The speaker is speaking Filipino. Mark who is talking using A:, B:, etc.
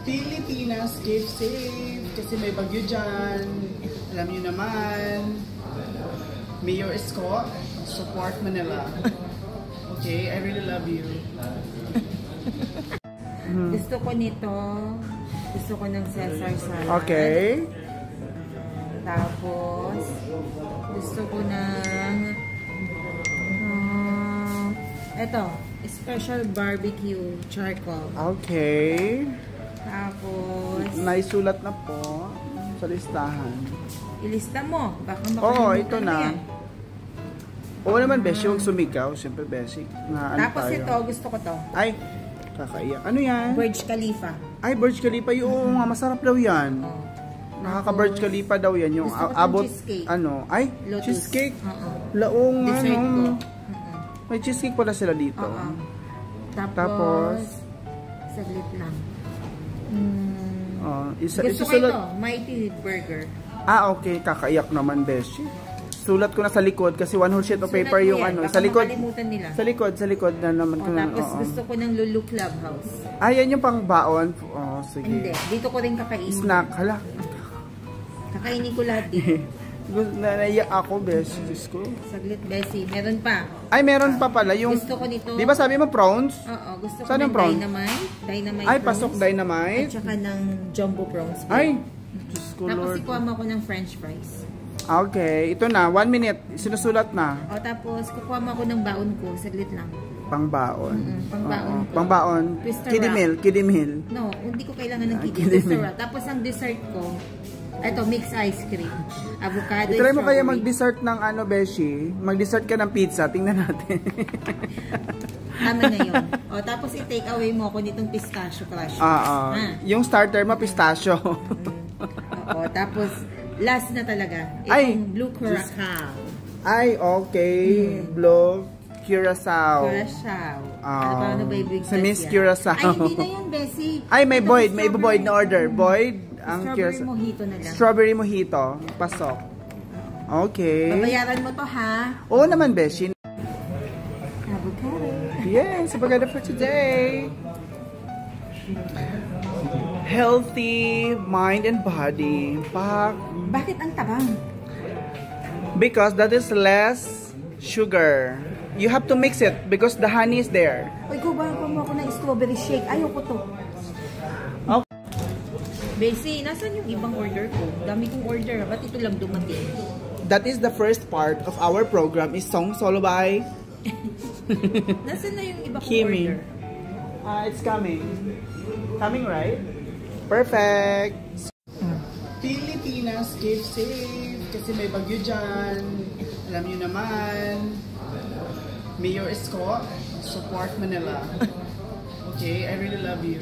A: Pilipinas, keep safe. Kasi may bagyo dyan. Alam nyo naman. Mayor Isko, support Manila. Okay, I really love you.
B: Gusto ko nito. Gusto ko ng Caesar salad.
A: Okay.
B: Tapos, gusto ko ng eto, special barbecue charcoal.
A: Okay.
B: Tapos,
A: Naisulat na po sa listahan.
B: ilista mo. Baka
A: Oo, ito
B: makalimutan mo
A: na.
B: yan.
A: Oo naman, Beshi, huwag sumigaw. Siyempre, Beshi.
B: Tapos ito, gusto ko to.
A: Ay, kakaiyak. Ano yan?
B: Burj Khalifa.
A: Ay, Burj Khalifa. Yung nga, masarap daw yan.
B: Oh.
A: Nakaka-Burj Khalifa daw yan. Yung
B: Gusto ko
A: abot,
B: cheesecake.
A: ano? Ay,
B: Lotus.
A: cheesecake.
B: Oo.
A: Laong,
B: Dessert
A: ano.
B: ko.
A: May cheesecake pala sila dito.
B: Oo.
A: Tapos,
B: saglit lang.
A: Gusto
B: Gusto ko ito, Mighty Burger.
A: Okay. Kakaiyak naman, Beshi. Sulat ko na sa likod kasi one whole sheet of
B: Sulat
A: paper
B: mo
A: yung
B: yan,
A: ano.
B: baka
A: Sa likod.
B: makalimutan nila.
A: Sa likod na naman ko na.
B: Tapos gusto ko ng Lulu Clubhouse.
A: Yan yung pang baon. Sige.
B: Hindi, dito ko rin kakainin.
A: Snack. Hala.
B: Kakainin ko lahat dito.
A: Naiyak ako, Beshi. Diyos ko.
B: Saglit, Bessie. Meron pa.
A: Ay, meron pa pala yung...
B: Gusto ko nito.
A: Di ba sabi mo prawns?
B: Oo, gusto ko
A: Saan
B: ng
A: yung prawns?
B: dynamite. Dynamite
A: Ay,
B: prawns.
A: pasok dynamite.
B: At saka ng jumbo prawns.
A: Ay, Diyos ko,
B: Tapos
A: Lord.
B: ikuha mo ako ng french fries.
A: Okay, ito na. 1 minute. Sinusulat na.
B: O tapos kukuha mo ako ng baon ko. Saglit lang.
A: Pangbaon.
B: Pangbaon ko.
A: Pangbaon.
B: Twister
A: Kiddie meal. Kiddie meal.
B: No, hindi ko kailangan ng
A: kiddie
B: kiddie.
A: meal.
B: Tapos ang dessert ko, ito, mixed ice cream. Avocado,
A: Try mo kaya
B: strawberry.
A: mag-dessert ng ano, Beshi? Mag-dessert ka ng pizza. Tingnan natin.
B: Tama na yun. O, tapos i-take away mo ako nitong pistachio crush.
A: Yung starter mo, pistachio.
B: Oo, tapos last na talaga.
A: Ay,
B: Itong blue curacao.
A: Ay, okay. Blue Curacao.
B: Curacao. Ano ba ibig
A: Sa Miss
B: yan?
A: Curacao.
B: Ay, hindi na yan, Bessie.
A: Ay, may
B: Ito,
A: Boyd. May
B: strawberry.
A: Boyd na order. Boyd. Ang
B: Strawberry mojito na lang.
A: Strawberry mojito. Pasok. Okay.
B: Babayaran mo to, ha?
A: Oo naman, Beshi.
B: Avocado.
A: Yes, avocado for today. Healthy mind and body.
B: Bakit ang tabang?
A: Because that is less sugar. You have to mix it because the honey is there.
B: Uy, kubahan mo ako ng strawberry shake. Ayoko to.
A: Okay.
B: Bessie, nasan yung ibang order ko? Dami kong order. Ba't ito lang dumating?
A: That is the first part of our program is Song Solo by
B: Nasaan na yung iba kong
A: Kimi.
B: order?
A: It's coming. Coming, right? Perfect. Pilipinas, keep safe. Kasi may bagyo dyan. Alam nyo naman. Mayor Isko, support Manila. Okay, I really love you.